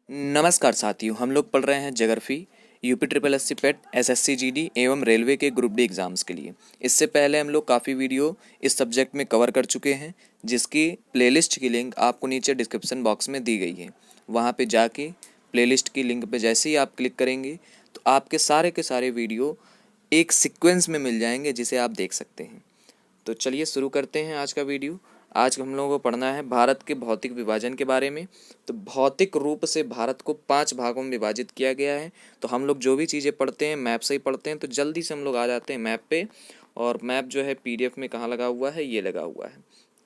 नमस्कार साथियों, हम लोग पढ़ रहे हैं geography UP triple S C PET SSC GD एवं रेलवे के ग्रुप डी एग्ज़ाम्स के लिए। इससे पहले हम लोग काफ़ी वीडियो इस सब्जेक्ट में कवर कर चुके हैं, जिसकी प्लेलिस्ट की लिंक आपको नीचे डिस्क्रिप्शन बॉक्स में दी गई है। वहाँ पे जाके प्लेलिस्ट की लिंक पे जैसे ही आप क्लिक करेंगे तो आपके सारे के सारे वीडियो एक सीक्वेंस में मिल जाएंगे, जिसे आप देख सकते हैं। तो चलिए शुरू करते हैं आज का वीडियो। आज हम लोगों को पढ़ना है भारत के भौतिक विभाजन के बारे में। तो भौतिक रूप से भारत को 5 भागों में विभाजित किया गया है। तो हम लोग जो भी चीज़ें पढ़ते हैं मैप से ही पढ़ते हैं, तो जल्दी से हम लोग आ जाते हैं मैप पे। और मैप जो है पीडीएफ में कहाँ लगा हुआ है, ये लगा हुआ है।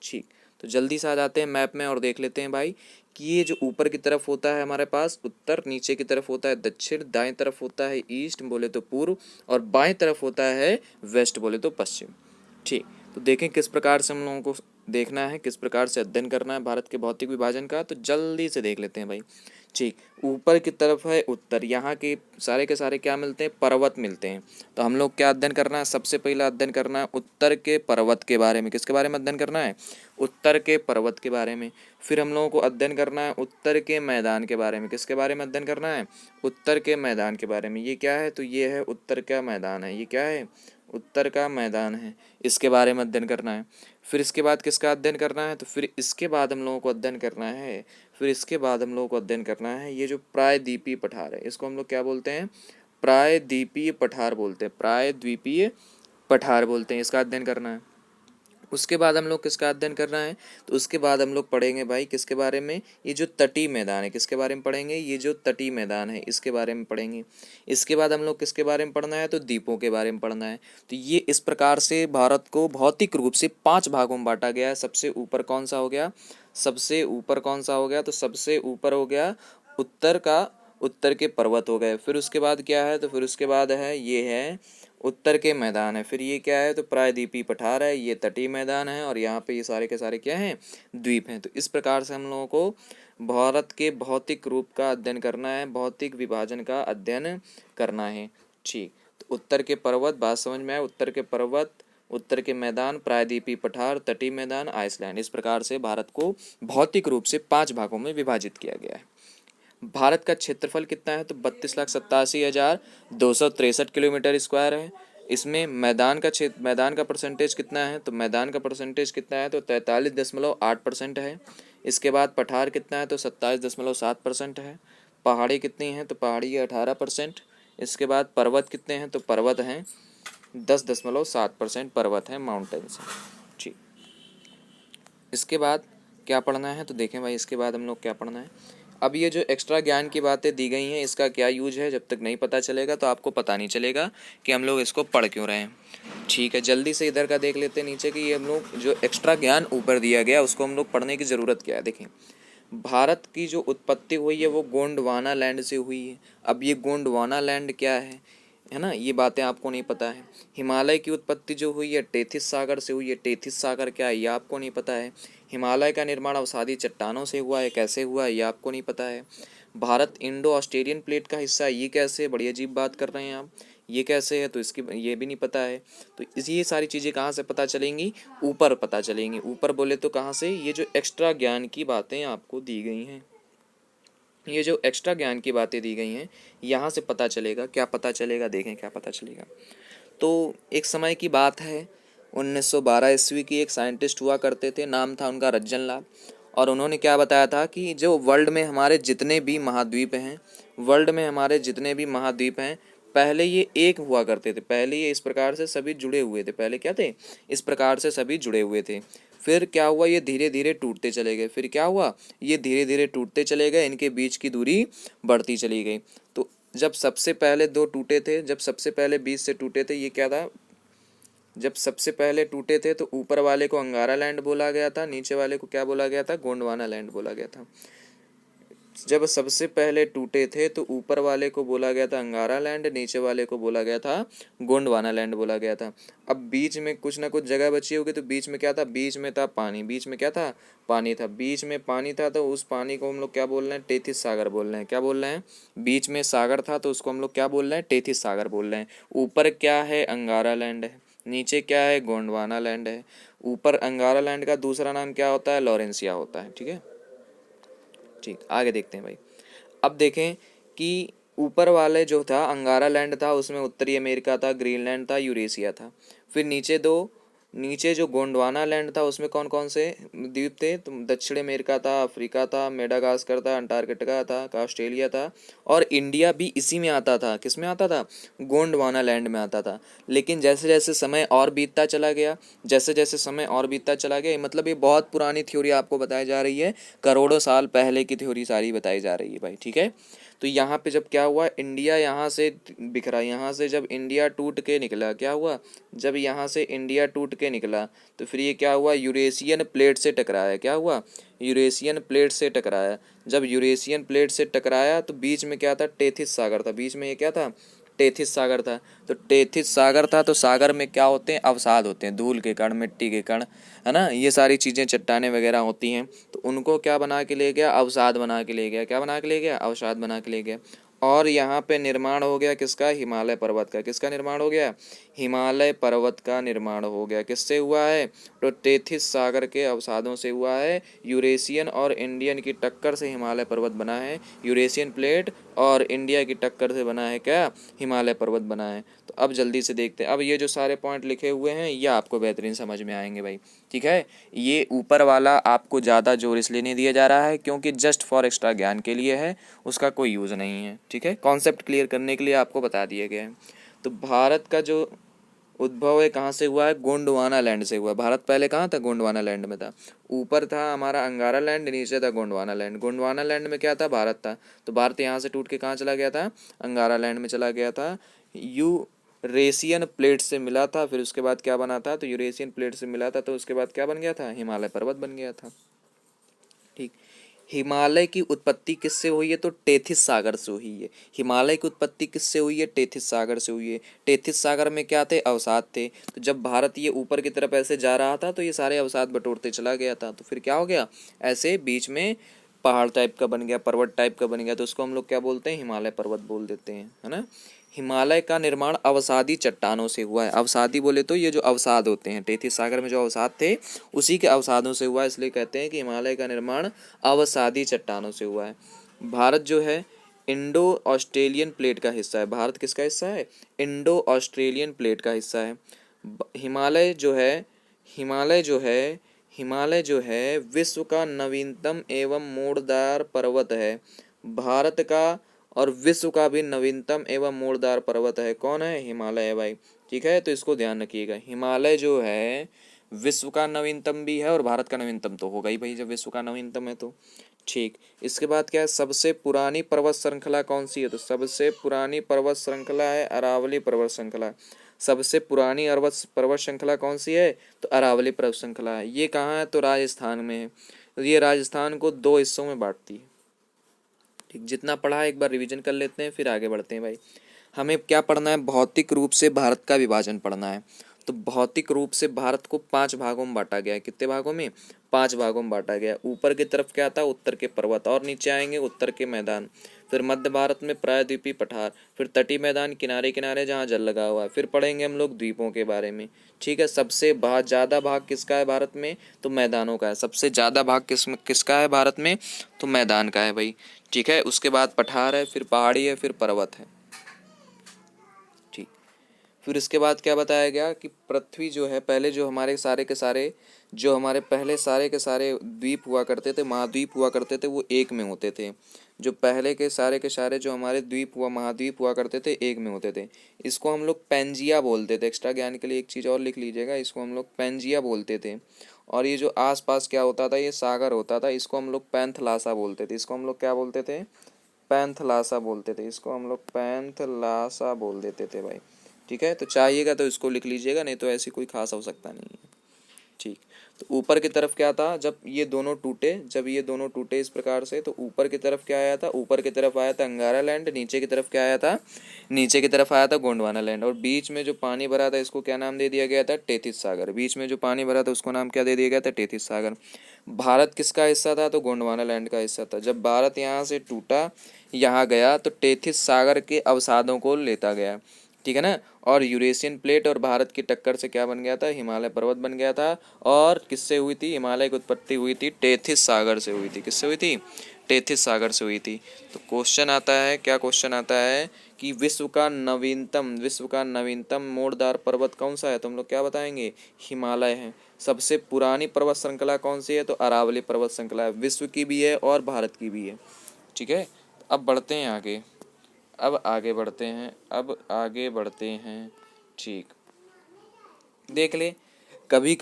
ठीक, तो जल्दी से आ जाते हैं मैप में और देख लेते हैं भाई कि ये जो ऊपर की तरफ होता है हमारे पास उत्तर, नीचे की तरफ होता है दक्षिण, दाएं तरफ होता है ईस्ट बोले तो पूर्व, और बाएं तरफ होता है वेस्ट बोले तो पश्चिम। ठीक, तो देखें किस प्रकार से हम लोगों को देखना है, किस प्रकार से अध्ययन करना है भारत के भौतिक विभाजन का। तो जल्दी से देख लेते हैं भाई। ठीक, ऊपर की तरफ है उत्तर, यहाँ के सारे क्या मिलते हैं, पर्वत मिलते हैं। तो हम लोग क्या अध्ययन करना है, सबसे पहला अध्ययन करना है उत्तर के पर्वत के बारे में। किसके बारे में अध्ययन करना है, उत्तर के पर्वत के बारे में। फिर हम लोगों को अध्ययन करना है उत्तर के मैदान के बारे में। किसके बारे में अध्ययन करना है, उत्तर के मैदान के बारे में। ये क्या है, तो ये है उत्तर का मैदान है। ये क्या है, उत्तर का मैदान है, इसके बारे में अध्ययन करना है। फिर इसके बाद किसका अध्ययन करना है, तो फिर इसके बाद हम लोगों को अध्ययन करना है, फिर इसके बाद हम लोगों को अध्ययन करना है ये जो प्रायद्वीपीय पठार है। इसको हम लोग क्या बोलते हैं, प्रायद्वीपीय पठार बोलते हैं, प्रायद्वीपीय पठार बोलते हैं। इसका अध्ययन करना है। उसके बाद हम लोग किसका अध्ययन करना है, तो उसके बाद हम लोग पढ़ेंगे भाई किसके बारे में, ये जो तटीय मैदान है। किसके बारे में पढ़ेंगे, ये जो तटीय मैदान है इसके बारे में पढ़ेंगे। इसके बाद हम लोग किसके बारे में पढ़ना है, तो द्वीपों के बारे में पढ़ना है। तो ये इस प्रकार से भारत को भौतिक रूप से 5 भागों में बांटा गया है। सबसे ऊपर कौन सा हो गया, सबसे ऊपर कौन सा हो गया, तो सबसे ऊपर हो गया उत्तर के पर्वत हो गए। फिर उसके बाद क्या है, तो फिर उसके बाद है ये है उत्तर के मैदान है। फिर ये क्या है, तो प्रायद्वीपीय पठार है, ये तटीय मैदान है, और यहाँ पे ये सारे के सारे क्या हैं, द्वीप हैं। तो इस प्रकार से हम लोगों को भारत के भौतिक रूप का अध्ययन करना है, भौतिक विभाजन का अध्ययन करना है। ठीक, तो उत्तर के पर्वत बात समझ में आए, उत्तर के पर्वत, उत्तर के मैदान, प्रायद्वीपीय पठार, तटीय मैदान, आइसलैंड। इस प्रकार से भारत को भौतिक रूप से 5 भागों में विभाजित किया गया है। भारत का क्षेत्रफल कितना है, तो 32,87,263 किलोमीटर स्क्वायर है। इसमें मैदान का परसेंटेज कितना है, तो मैदान का परसेंटेज कितना है, तो 43.8% है। इसके बाद पठार कितना है, तो 27.7% है। पहाड़ी कितनी है, तो पहाड़ी है 18%। इसके बाद पर्वत कितने हैं, तो पर्वत हैं 10.7% पर्वत हैं, माउंटेन्स हैं। ठीक, इसके बाद क्या पढ़ना है, तो देखें भाई इसके बाद हम लोग क्या पढ़ना है। अब ये जो एक्स्ट्रा ज्ञान की बातें दी गई हैं, इसका क्या यूज है, जब तक नहीं पता चलेगा तो आपको पता नहीं चलेगा कि हम लोग इसको पढ़ क्यों रहे हैं। ठीक है, जल्दी से इधर का देख लेते हैं नीचे कि ये हम लोग जो एक्स्ट्रा ज्ञान ऊपर दिया गया उसको हम लोग पढ़ने की ज़रूरत क्या है। देखें, भारत की जो उत्पत्ति हुई है वो गोंडवाना लैंड से हुई है। अब ये गोंडवाना लैंड क्या है ना, ये बातें आपको नहीं पता है। हिमालय की उत्पत्ति जो हुई है टेथिस सागर से हुई है। टेथिस सागर क्या है, ये आपको नहीं पता है। हिमालय का निर्माण अवसादी चट्टानों से हुआ है, कैसे हुआ है ये आपको नहीं पता है। भारत इंडो ऑस्ट्रेलियन प्लेट का हिस्सा है, ये कैसे, बड़ी अजीब बात कर रहे हैं आप, ये कैसे है, तो इसकी ये भी नहीं पता है। तो ये सारी चीज़ें कहाँ से पता चलेंगी, ऊपर पता चलेंगी। ऊपर बोले तो कहाँ से, ये जो एक्स्ट्रा ज्ञान की बातें आपको दी गई हैं, ये जो एक्स्ट्रा ज्ञान की बातें दी गई हैं यहाँ से पता चलेगा। क्या पता चलेगा, देखें क्या पता चलेगा। तो एक समय की बात है, 1912 ईस्वी की, एक साइंटिस्ट हुआ करते थे, नाम था उनका रज्जन लाल। और उन्होंने क्या बताया था कि जो वर्ल्ड में हमारे जितने भी महाद्वीप हैं, वर्ल्ड में हमारे जितने भी महाद्वीप हैं, पहले ये एक हुआ करते थे। पहले ये इस प्रकार से सभी जुड़े हुए थे। पहले क्या थे, इस प्रकार से सभी जुड़े हुए थे। फिर क्या हुआ, ये धीरे धीरे टूटते चले गए। फिर क्या हुआ, ये धीरे धीरे टूटते चले गए, इनके बीच की दूरी बढ़ती चली गई। तो जब सबसे पहले 2 टूटे थे, जब सबसे पहले बीच से टूटे थे, ये क्या था, जब सबसे पहले टूटे थे तो ऊपर वाले को अंगारा लैंड बोला गया था, नीचे वाले को क्या बोला गया था, गोंडवाना लैंड बोला गया था। जब सबसे पहले टूटे थे तो ऊपर वाले को बोला गया था अंगारा लैंड, नीचे वाले को बोला गया था गोंडवाना लैंड बोला गया था। अब बीच में कुछ ना कुछ जगह बची होगी, तो बीच में क्या था, बीच में था पानी, बीच में क्या था, पानी था, बीच में पानी था। तो उस पानी को हम लोग क्या बोल रहे हैं, टेथिस सागर बोल रहे हैं। क्या बोल रहे हैं, बीच में सागर था तो उसको हम लोग क्या बोल रहे हैं, टेथिस सागर बोल रहे हैं। ऊपर क्या है, अंगारा लैंड है, नीचे क्या है, गोंडवाना लैंड है। ऊपर अंगारा लैंड का दूसरा नाम क्या होता है, लॉरेंसिया होता है। ठीक है, ठीक, आगे देखते हैं भाई। अब देखें कि ऊपर वाले जो था अंगारा लैंड था, उसमें उत्तरी अमेरिका था, ग्रीनलैंड था, यूरेशिया था। फिर नीचे जो गोंडवाना लैंड था उसमें कौन कौन से द्वीप थे, तो दक्षिण अमेरिका था, अफ्रीका था, मेडागास्कर था, अंटार्कटिका था, ऑस्ट्रेलिया था, और इंडिया भी इसी में आता था। किस में आता था? गोंडवाना लैंड में आता था। लेकिन जैसे जैसे समय और बीतता चला गया, जैसे जैसे समय और बीतता चला गया, मतलब ये बहुत पुरानी थ्योरी आपको बताई जा रही है, करोड़ों साल पहले की थ्योरी सारी बताई जा रही है भाई, ठीक है। तो यहाँ पे जब क्या हुआ, इंडिया यहाँ से बिखरा, यहाँ से जब इंडिया टूट के निकला, क्या हुआ, जब यहाँ से इंडिया टूट के निकला तो फिर ये क्या हुआ, यूरेशियन प्लेट से टकराया। क्या हुआ? यूरेशियन प्लेट से टकराया। जब यूरेशियन प्लेट से टकराया तो बीच में क्या था, टेथिस सागर था। बीच में ये क्या था, टेथिस सागर था। तो टेथिस सागर था, तो सागर में क्या होते हैं, अवसाद होते हैं, धूल के कण, मिट्टी के कण, है ना, ये सारी चीज़ें, चट्टानें वगैरह होती हैं। तो उनको क्या बना के ले गया, अवसाद बना के ले गया। क्या बना के ले गया? अवसाद बना के ले गया। और यहाँ पे निर्माण हो गया किसका, हिमालय पर्वत का। किसका निर्माण हो गया? हिमालय पर्वत का निर्माण हो गया। किससे हुआ है? तो टेथिस सागर के अवसादों से हुआ है। यूरेशियन और इंडियन की टक्कर से हिमालय पर्वत बना है। यूरेशियन प्लेट और इंडिया की टक्कर से बना है क्या, हिमालय पर्वत बना है। तो अब जल्दी से देखते हैं। अब ये जो सारे पॉइंट लिखे हुए हैं ये आपको बेहतरीन समझ में आएंगे भाई, ठीक है। ये ऊपर वाला आपको ज़्यादा जोर इसलिए नहीं दिया जा रहा है क्योंकि जस्ट फॉर एक्स्ट्रा ज्ञान के लिए है, उसका कोई यूज़ नहीं है, ठीक है। कॉन्सेप्ट क्लियर करने के लिए आपको बता दिए गए हैं। तो भारत का जो उद्भव है कहाँ से हुआ है, गोंडवाना लैंड से हुआ। भारत पहले कहाँ था, गोंडवाना लैंड में था। ऊपर था हमारा अंगारा लैंड, नीचे था गोंडवाना लैंड। गोंडवाना लैंड में क्या था, भारत था। तो भारत यहाँ से टूट के कहाँ चला गया था, अंगारा लैंड में चला गया था। यूरेशियन प्लेट से मिला था, फिर उसके बाद क्या बना था, तो यूरेशियन प्लेट से मिला था, तो उसके बाद क्या बन गया था, हिमालय पर्वत बन गया था, ठीक। हिमालय की उत्पत्ति किससे हुई है, तो टेथिस सागर से हुई है। हिमालय की उत्पत्ति किससे हुई है, टेथिस सागर से हुई है। टेथिस सागर में क्या थे, अवसाद थे। तो जब भारत ये ऊपर की तरफ ऐसे जा रहा था तो ये सारे अवसाद बटोरते चला गया था। तो फिर क्या हो गया, ऐसे बीच में पहाड़ टाइप का बन गया, पर्वत टाइप का बन गया। तो उसको हम लोग क्या बोलते हैं, हिमालय पर्वत बोल देते हैं, है ना। हिमालय का निर्माण अवसादी चट्टानों से हुआ है। अवसादी बोले तो ये जो अवसाद होते हैं, टेथिस सागर में जो अवसाद थे उसी के अवसादों से हुआ है, इसलिए कहते हैं कि हिमालय का निर्माण अवसादी चट्टानों से हुआ है। भारत जो है इंडो ऑस्ट्रेलियन प्लेट का हिस्सा है। भारत किसका हिस्सा है, इंडो ऑस्ट्रेलियन प्लेट का हिस्सा है। हिमालय जो है, हिमालय जो है हिमालय जो है विश्व का नवीनतम एवं मोड़दार पर्वत है। भारत का और विश्व का भी नवीनतम एवं मोड़दार पर्वत है। कौन है, हिमालय है भाई, ठीक है। तो इसको ध्यान रखिएगा, हिमालय जो है विश्व का नवीनतम भी है और भारत का नवीनतम तो होगा ही भाई, जब विश्व का नवीनतम है तो, ठीक। इसके बाद क्या है, सबसे पुरानी पर्वत श्रृंखला कौन सी है, तो सबसे पुरानी पर्वत श्रृंखला है अरावली पर्वत श्रृंखला। सबसे पुरानी पर्वत श्रृंखला कौन सी है, तो अरावली पर्वत श्रृंखला है। ये कहाँ है, तो राजस्थान में है। तो ये राजस्थान को 2 हिस्सों में बांटती है, ठीक। जितना पढ़ा है एक बार रिवीजन कर लेते हैं, फिर आगे बढ़ते हैं भाई। हमें क्या पढ़ना है, भौतिक रूप से भारत का विभाजन पढ़ना है। तो भौतिक रूप से भारत को 5 भागों में बांटा गया है। कितने भागों में, 5 भागों में बांटा गया। ऊपर की तरफ क्या था, उत्तर के पर्वत, और नीचे आएंगे उत्तर के मैदान। फिर मध्य भारत में प्रायद्वीपीय पठार, फिर तटीय मैदान, किनारे किनारे जहाँ जल लगा हुआ है। फिर पढ़ेंगे हम लोग द्वीपों के बारे में, ठीक है। सबसे ज़्यादा भाग किसका है भारत में, तो मैदानों का है। सबसे ज़्यादा भाग किसका है भारत में, तो मैदान का है भाई, ठीक है। उसके बाद पठार है, फिर पहाड़ी है, फिर पर्वत है, ठीक। फिर इसके बाद क्या बताया गया कि पृथ्वी जो है, पहले जो हमारे सारे के सारे, जो हमारे पहले सारे के सारे द्वीप हुआ करते थे, महाद्वीप हुआ करते थे, वो एक में होते थे। जो पहले के सारे जो हमारे द्वीप हुआ, महाद्वीप हुआ करते थे, एक में होते थे। इसको हम लोग पेंजिया बोलते थे। एक्स्ट्रा ज्ञान के लिए एक चीज़ और लिख लीजिएगा, इसको हम लोग पेंजिया बोलते थे। और ये जो आसपास क्या होता था, ये सागर होता था, इसको हम लोग पैंथलासा बोलते थे। इसको हम लोग क्या बोलते थे, पैंथलासा बोलते थे। इसको हम लोग पैंथलासा बोल देते थे भाई, ठीक है। तो चाहिएगा तो इसको लिख लीजिएगा, नहीं तो ऐसी कोई खास आवश्यकता नहीं है, ठीक। तो ऊपर की तरफ क्या था, जब ये दोनों टूटे इस प्रकार से, तो ऊपर की तरफ क्या आया था, ऊपर की तरफ आया था अंगारा लैंड। नीचे की तरफ क्या आया था, नीचे की तरफ आया था गोंडवाना लैंड। और बीच में जो पानी भरा था इसको क्या नाम दे दिया गया था, टेथिस सागर। बीच में जो पानी भरा था उसको नाम क्या दे दिया गया था, टेथिस सागर। भारत किसका हिस्सा था, तो गोंडवाना लैंड का हिस्सा था। जब भारत यहाँ से टूटा, यहाँ गया, तो टेथिस सागर के अवसादों को लेता गया, ठीक है ना। और यूरेशियन प्लेट और भारत की टक्कर से क्या बन गया था, हिमालय पर्वत बन गया था। और किससे हुई थी, हिमालय की उत्पत्ति हुई थी टेथिस सागर से हुई थी। किससे हुई थी, टेथिस सागर से हुई थी। तो क्वेश्चन आता है, क्या क्वेश्चन आता है कि विश्व का नवीनतम मोड़दार पर्वत कौन सा है? तो हम लोग क्या बताएंगे? हिमालय है। सबसे पुरानी पर्वत श्रृंखला कौन सी है? तो अरावली पर्वत श्रृंखला है, विश्व की भी है और भारत की भी है। ठीक है, अब बढ़ते हैं आगे, अब आगे बढ़ते हैं। ठीक, देख ले, कभी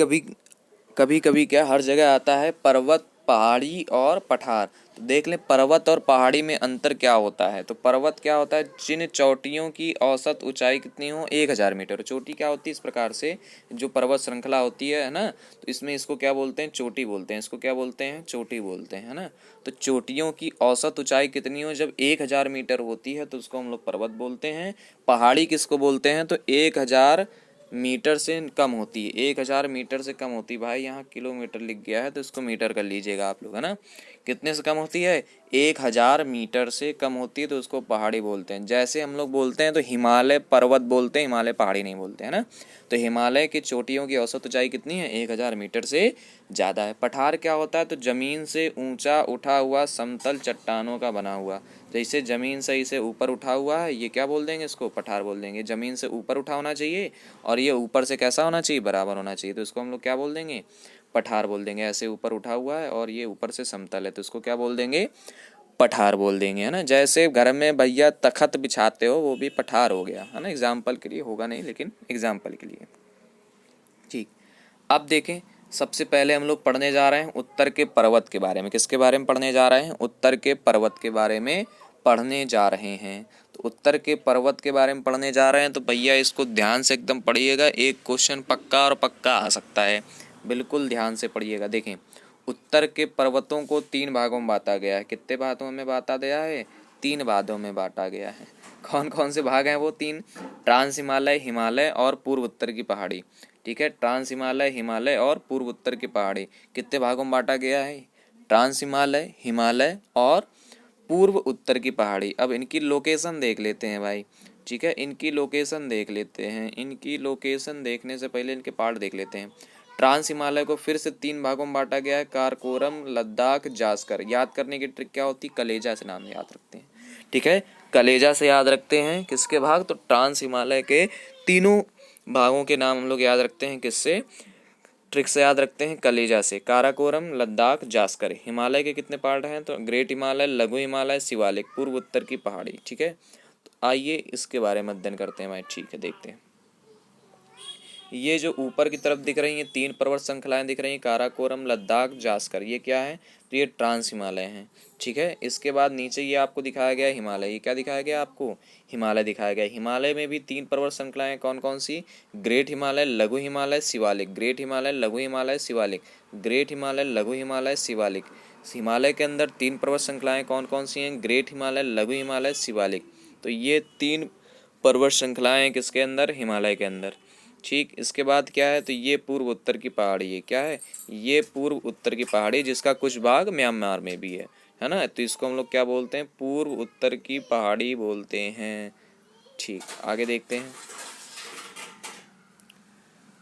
कभी क्या हर जगह आता है पर्वत, पहाड़ी और पठार। तो देख ले पर्वत और पहाड़ी में अंतर क्या होता है। तो पर्वत क्या होता है? जिन चोटियों की औसत ऊंचाई कितनी हो? 1000 मीटर। चोटी क्या होती है? इस प्रकार से जो पर्वत श्रृंखला होती है ना, तो इसमें इसको क्या बोलते हैं? चोटी बोलते हैं। इसको क्या बोलते हैं? चोटी बोलते हैं, है ना। तो चोटियों की औसत ऊंचाई कितनी हो? जब 1000 मीटर होती है तो उसको हम लोग पर्वत बोलते हैं। पहाड़ी किसको बोलते हैं? तो 1000 मीटर से कम होती है। 1000 मीटर से कम होती है। भाई यहाँ किलोमीटर लिख गया है तो इसको मीटर कर लीजिएगा आप लोग, है ना। कितने से कम होती है? 1000 मीटर से कम होती है तो उसको पहाड़ी बोलते हैं। जैसे हम लोग बोलते हैं तो हिमालय पर्वत बोलते हैं, हिमालय पहाड़ी नहीं बोलते, है ना। तो हिमालय की चोटियों की औसत ऊंचाई कितनी है? 1000 मीटर से ज़्यादा है। पठार क्या होता है? तो जमीन से ऊंचा उठा हुआ समतल चट्टानों का बना हुआ। जैसे जमीन से इसे ऊपर उठा हुआ है, ये क्या बोल देंगे? इसको पठार बोल देंगे। जमीन से ऊपर उठा होना चाहिए और ये ऊपर से कैसा होना चाहिए? बराबर होना चाहिए, तो इसको हम लोग क्या बोल देंगे? पठार बोल देंगे। ऐसे ऊपर उठा हुआ है और ये ऊपर से समतल है तो इसको क्या बोल देंगे? पठार बोल देंगे, है ना। जैसे घर में भैया तखत बिछाते हो, वो भी पठार हो गया, है ना। एग्जाम्पल के लिए, होगा नहीं लेकिन एग्जाम्पल के लिए। ठीक, अब देखें, सबसे पहले हम लोग पढ़ने जा रहे हैं उत्तर के पर्वत के बारे में। किसके बारे में पढ़ने जा रहे हैं? उत्तर के पर्वत के बारे में पढ़ने जा रहे हैं। तो उत्तर के पर्वत के बारे में पढ़ने जा रहे हैं तो भैया इसको ध्यान से एकदम पढ़िएगा। एक क्वेश्चन पक्का और पक्का आ सकता है, बिल्कुल ध्यान से पढ़िएगा। देखें, उत्तर के पर्वतों को 3 भागों में बांटा गया है। कितने भागों में बांटा गया है? 3 भागों में बांटा गया है। कौन कौन से भाग हैं वो 3? ट्रांस हिमालय, हिमालय और पूर्व उत्तर की पहाड़ी। ठीक है, ट्रांस हिमालय, हिमालय और पूर्व उत्तर की पहाड़ी कितने भागों में बांटा गया है? ट्रांस हिमालय, हिमालय और पूर्व उत्तर की पहाड़ी। अब इनकी लोकेशन देख लेते हैं भाई। ठीक है, इनकी लोकेशन देख लेते हैं। इनकी लोकेशन देखने से पहले इनके पार्ट देख लेते हैं। ट्रांस हिमालय को फिर से 3 भागों में बांटा गया है, काराकोरम, लद्दाख, जास्कर। याद करने की ट्रिक क्या होती? कलेजा से नाम याद रखते हैं। ठीक है, कलेजा से याद रखते हैं किसके भाग? तो ट्रांस हिमालय के तीनों भागों के नाम हम लोग याद रखते हैं किससे? ट्रिक से याद रखते हैं, कलेजा से। काराकोरम, लद्दाख, जास्कर। हिमालय के कितने पार्ट हैं? तो ग्रेट हिमालय, लघु हिमालय, शिवालिक, पूर्व उत्तर की पहाड़ी। ठीक है, तो आइए इसके बारे में अध्ययन करते हैं भाई। ठीक है, देखते हैं। ये जो ऊपर की तरफ दिख रही हैं 3 पर्वत श्रृंखलाएं दिख रही हैं, काराकोरम, लद्दाख, जास्कर, ये क्या है? तो ये ट्रांस हिमालय हैं। ठीक है, इसके बाद नीचे ये आपको दिखाया गया है हिमालय। ये क्या दिखाया गया आपको? हिमालय दिखाया गया। हिमालय में भी 3 पर्वत श्रृंखलाएं कौन कौन सी? ग्रेट हिमालय, लघु हिमालय, शिवालिक। ग्रेट हिमालय, लघु हिमालय, शिवालिक। ग्रेट हिमालय, लघु हिमालय, शिवालिक। हिमालय के अंदर 3 पर्वत श्रृंखलाएं कौन कौन सी हैं? ग्रेट हिमालय, लघु हिमालय, शिवालिक। तो ये 3 पर्वत श्रृंखलाएं किसके अंदर? हिमालय के अंदर। ठीक, इसके बाद क्या है? तो ये पूर्व उत्तर की पहाड़ी है। क्या है? ये पूर्व उत्तर की पहाड़ी, जिसका कुछ भाग म्यांमार में भी है ना। तो इसको हम लोग क्या बोलते हैं? पूर्व उत्तर की पहाड़ी बोलते हैं। ठीक, आगे देखते हैं।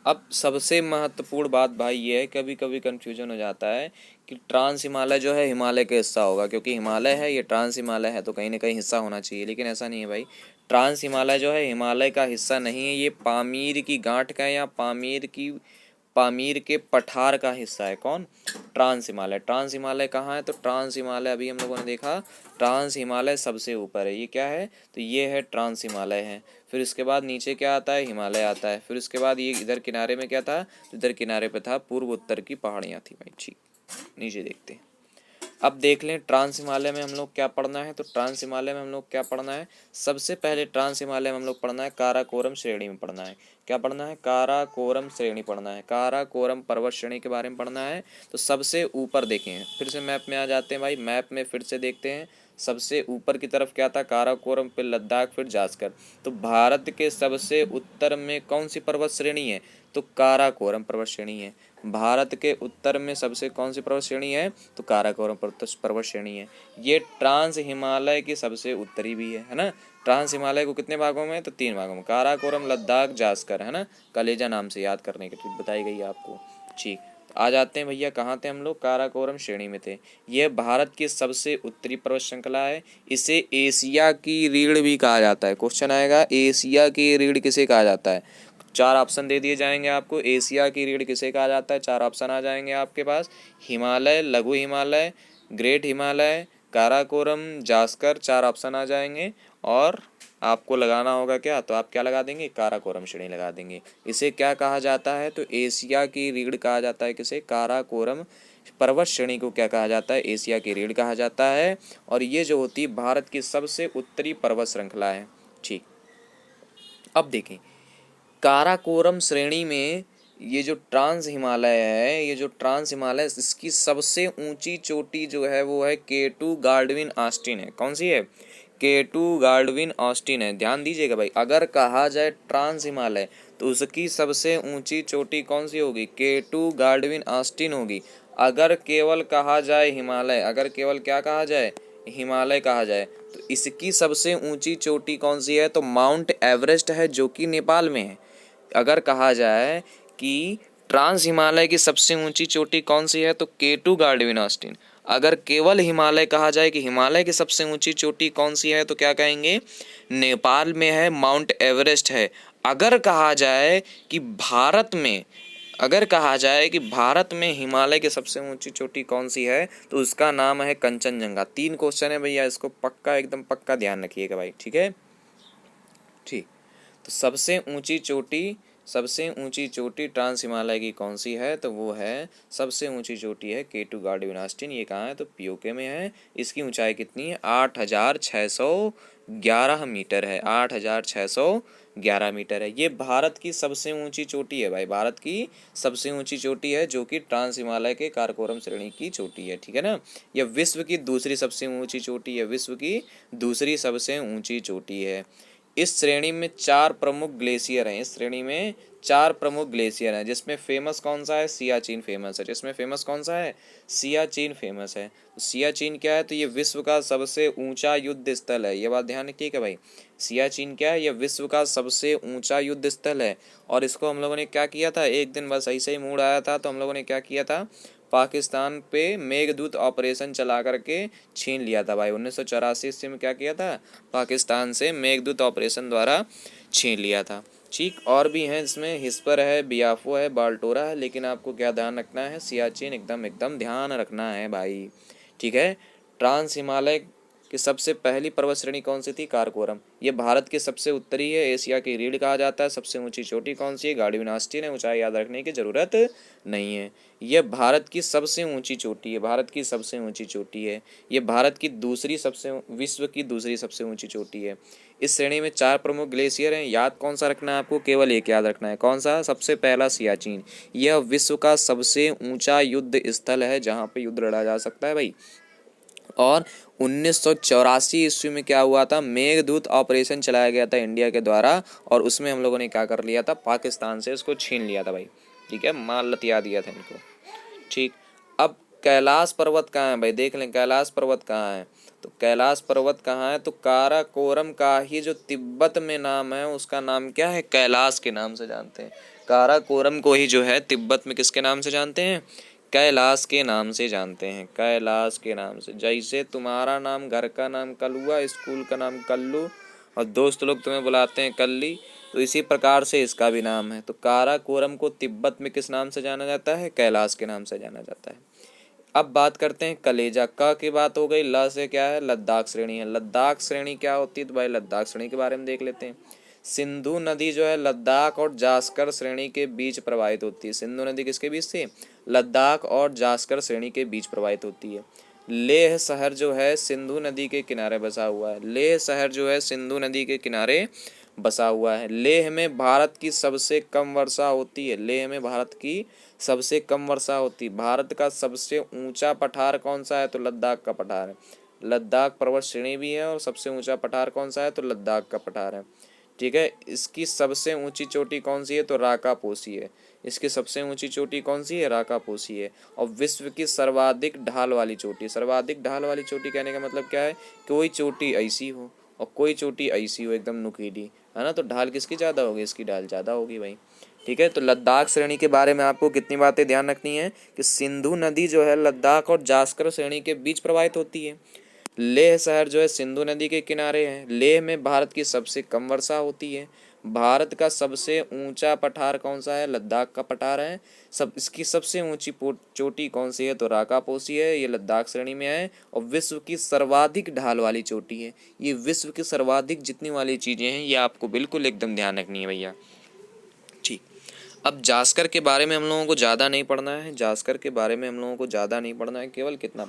अब सबसे महत्वपूर्ण बात भाई ये है, कभी कभी कंफ्यूजन हो जाता है कि ट्रांस हिमालय जो है हिमालय का हिस्सा होगा, क्योंकि हिमालय है, ये ट्रांस हिमालय है, तो कहीं ना कहीं हिस्सा होना चाहिए, लेकिन ऐसा नहीं है भाई। ट्रांस हिमालय जो है हिमालय का हिस्सा नहीं है, ये पामीर की गांठ का या पामीर के पठार का हिस्सा है। कौन? ट्रांस हिमालय। ट्रांस हिमालय कहाँ है? तो ट्रांस हिमालय अभी हम लोगों ने देखा, ट्रांस हिमालय सबसे ऊपर है। ये क्या है? तो ये है ट्रांस हिमालय है। फिर इसके बाद नीचे क्या आता है? हिमालय आता है। फिर इसके बाद ये इधर किनारे में क्या था? तो इधर किनारे पे था पूर्व उत्तर की पहाड़ियाँ थी भाई। ठीक, नीचे देखते हैं। अब देख लें ट्रांस हिमालय में हम लोग क्या पढ़ना है। तो ट्रांस हिमालय में हम लोग क्या पढ़ना है? सबसे पहले ट्रांस हिमालय में हम लोग पढ़ना है काराकोरम श्रेणी में पढ़ना है। क्या पढ़ना है? काराकोरम श्रेणी पढ़ना है। काराकोरम पर्वत श्रेणी के बारे में पढ़ना है। तो सबसे ऊपर देखें, फिर से मैप में आ जाते हैं भाई। मैप में फिर से देखते हैं, सबसे ऊपर की तरफ क्या था? काराकोरम, फिर लद्दाख, फिर जास्कर। तो भारत के सबसे उत्तर में कौन सी पर्वत श्रेणी है? तो काराकोरम पर्वत श्रेणी है। भारत के उत्तर में सबसे कौन सी पर्वत श्रेणी है? तो काराकोरम पर्वत श्रेणी है। ये ट्रांस हिमालय की सबसे उत्तरी भी है ना। ट्रांस हिमालय को कितने भागों में? तो 3 भागों में, काराकोरम, लद्दाख, जास्कर, है ना। कलेजा नाम से याद करने की ट्रिक बताई गई है आपको। ठीक, आ जाते हैं भैया, कहाँ थे हम लोग, काराकोरम श्रेणी में थे। यह भारत की सबसे उत्तरी पर्वत श्रृंखला है। इसे एशिया की रीढ़ भी कहा जाता है। क्वेश्चन आएगा, एशिया की रीढ़ किसे कहा जाता है? 4 ऑप्शन दे दिए जाएंगे आपको, एशिया की रीढ़ किसे कहा जाता है, 4 ऑप्शन आ जाएंगे आपके पास। हिमालय, लघु हिमालय, ग्रेट हिमालय, काराकोरम, जास्कर, 4 ऑप्शन आ जाएंगे। और आपको लगाना होगा क्या, तो आप क्या लगा देंगे, काराकोरम श्रेणी लगा देंगे। इसे क्या कहा जाता है, तो एशिया की रीढ़ कहा जाता है। किसे? काराकोरम पर्वत श्रेणी को क्या कहा जाता है, एशिया की रीढ़ कहा जाता है। और ये जो होती है भारत की सबसे उत्तरी पर्वत श्रृंखला है। ठीक, अब देखें काराकोरम श्रेणी में ये जो ट्रांस हिमालय है, ये जो ट्रांस हिमालय, इसकी सबसे ऊंची चोटी जो है वो है K2 गाल्डविन ऑस्टिन है। कौन सी है? K2 गाल्डविन ऑस्टिन है। ध्यान दीजिएगा भाई, अगर कहा जाए ट्रांस हिमालय तो उसकी सबसे ऊंची चोटी कौन सी होगी? K2 गाल्डविन ऑस्टिन होगी। अगर केवल कहा जाए हिमालय, अगर केवल क्या कहा जाए, हिमालय कहा जाए, तो इसकी सबसे ऊंची चोटी कौन सी है? तो माउंट एवरेस्ट है, जो कि नेपाल में है। अगर कहा जाए कि ट्रांस हिमालय की सबसे ऊंची चोटी कौन सी है, तो K2 गाल्डविन ऑस्टिन। अगर केवल हिमालय कहा जाए कि हिमालय की सबसे ऊंची चोटी कौन सी है, तो क्या कहेंगे? नेपाल में है, माउंट एवरेस्ट है। अगर कहा जाए कि भारत में, अगर कहा जाए कि भारत में हिमालय की सबसे ऊंची चोटी कौन सी है, तो उसका नाम है कंचनजंगा। 3 क्वेश्चन है भैया, इसको पक्का एकदम पक्का ध्यान रखिएगा भाई। ठीक है, ठीक। तो सबसे ऊंची चोटी ट्रांस हिमालय की कौन सी है, तो वो है, सबसे ऊंची चोटी है K2 गाल्डविन ऑस्टिन। ये कहाँ है, तो पीओके में है। इसकी ऊंचाई कितनी है? 8611 मीटर है। 8611 मीटर है। ये भारत की सबसे ऊंची चोटी है भाई, भारत की सबसे ऊंची चोटी है, जो कि ट्रांस हिमालय के काराकोरम श्रेणी की चोटी है। ठीक है ना। यह विश्व की दूसरी सबसे ऊंची चोटी है, विश्व की दूसरी सबसे ऊंची चोटी है। इस श्रेणी में 4 प्रमुख ग्लेशियर हैं। इस श्रेणी में 4 प्रमुख ग्लेशियर हैं, जिसमें फेमस कौन सा है? सियाचिन फेमस है। जिसमें फेमस कौन सा है? सियाचिन फेमस है। तो सियाचिन क्या है, तो ये विश्व का सबसे ऊंचा युद्ध स्थल है। ये बात ध्यान रखिएगा भाई, सियाचिन क्या है, ये विश्व का सबसे ऊंचा युद्ध स्थल है। और इसको हम लोगों ने क्या किया था, एक दिन बस ऐसे ही मूड आया था, तो हम लोगों ने क्या किया था, पाकिस्तान पे मेघदूत ऑपरेशन चला करके छीन लिया था भाई। 1984 ईस्वी में क्या किया था, पाकिस्तान से मेघदूत ऑपरेशन द्वारा छीन लिया था। ठीक, और भी हैं इसमें, हिस्पर है, बियाफो है, बाल्टोरा है, लेकिन आपको क्या ध्यान रखना है, सियाचिन एकदम एकदम ध्यान रखना है भाई। ठीक है। ट्रांस हिमालय की सबसे पहली पर्वत श्रेणी कौन सी थी? काराकोरम। ये भारत की सबसे उत्तरी है, एशिया की रीढ़ कहा जाता है। सबसे ऊंची चोटी कौन सी है? गाल्डविन ऑस्टिन है। ऊंचाई याद रखने की जरूरत नहीं है। यह भारत की सबसे ऊंची चोटी है, भारत की सबसे ऊंची चोटी है। यह भारत की दूसरी सबसे, विश्व की दूसरी सबसे ऊंची चोटी है। इस श्रेणी में 4 प्रमुख ग्लेशियर हैं। याद कौन सा रखना है आपको? केवल एक याद रखना है। कौन सा? सबसे पहला सियाचिन। यह विश्व का सबसे ऊंचा युद्ध स्थल है, जहाँ पे युद्ध लड़ा जा सकता है भाई। और 1984 ईस्वी में क्या हुआ था, मेघदूत ऑपरेशन चलाया गया था इंडिया के द्वारा, और उसमें हम लोगों ने क्या कर लिया था, पाकिस्तान से उसको छीन लिया था भाई। ठीक है, माल लतिया दिया था इनको। ठीक, अब कैलाश पर्वत कहाँ है भाई, देख लें कैलाश पर्वत कहाँ है। तो कैलाश पर्वत कहाँ है, तो काराकोरम का ही जो तिब्बत में नाम है, उसका नाम क्या है, कैलाश के नाम से जानते हैं। काराकोरम को ही जो है तिब्बत में किसके नाम से जानते हैं, कैलाश के नाम से जानते हैं, कैलाश के नाम से। जैसे तुम्हारा नाम, घर का नाम कलुआ, स्कूल का नाम कल्लू, और दोस्त लोग तुम्हें बुलाते हैं कल्ली, तो इसी प्रकार से इसका भी नाम है। तो काराकोरम को तिब्बत में किस नाम से जाना जाता है, कैलाश के नाम से जाना जाता है। अब बात करते हैं कलेजा। क की बात हो गई, ल से क्या है, लद्दाख श्रेणी है। लद्दाख श्रेणी क्या होती है, तो भाई लद्दाख श्रेणी के बारे में देख लेते हैं। सिंधु नदी जो है लद्दाख और जास्कर श्रेणी के बीच प्रवाहित होती है। सिंधु नदी किसके बीच से, लद्दाख और जास्कर श्रेणी के बीच प्रवाहित होती है। लेह शहर जो है सिंधु नदी के किनारे बसा हुआ है। लेह शहर जो है सिंधु नदी के किनारे बसा हुआ है। लेह में भारत की सबसे कम वर्षा होती है। लेह में भारत की सबसे कम वर्षा होती है। भारत का सबसे ऊंचा पठार कौन सा है, तो लद्दाख का पठार है। लद्दाख पर्वत श्रेणी भी है, और सबसे ऊंचा पठार कौन सा है, तो लद्दाख का पठार है। ठीक है, इसकी सबसे ऊंची चोटी कौन सी है, तो राकापोसी है। इसकी सबसे ऊंची चोटी कौन सी है, राकापोसी है। और विश्व की सर्वाधिक ढाल वाली चोटी, सर्वाधिक ढाल वाली चोटी कहने का मतलब क्या है, कोई चोटी ऐसी हो और कोई चोटी ऐसी हो एकदम नुकीली, है ना, तो ढाल किसकी ज़्यादा होगी, इसकी ढाल ज़्यादा होगी भाई। ठीक है। तो लद्दाख श्रेणी के बारे में आपको कितनी बातें ध्यान रखनी है कि सिंधु नदी जो है लद्दाख और जास्कर श्रेणी के बीच प्रवाहित होती है। लेह शहर जो है सिंधु नदी के किनारे है। लेह में भारत की सबसे कम वर्षा होती है। भारत का सबसे ऊंचा पठार कौन सा है? लद्दाख का पठार है। इसकी सबसे ऊंची चोटी कौन सी है? तो राकापोसी है, ये लद्दाख श्रेणी में है। और विश्व की सर्वाधिक ढाल वाली चोटी है। ये विश्व की सर्वाधिक जितनी वाली चीज़ें हैं ये आपको बिल्कुल एकदम ध्यान रखनी है भैया। ठीक, अब जास्कर के बारे में हम लोगों को ज़्यादा नहीं पढ़ना है। जास्कर के बारे में हम लोगों को ज़्यादा नहीं पढ़ना है, केवल कितना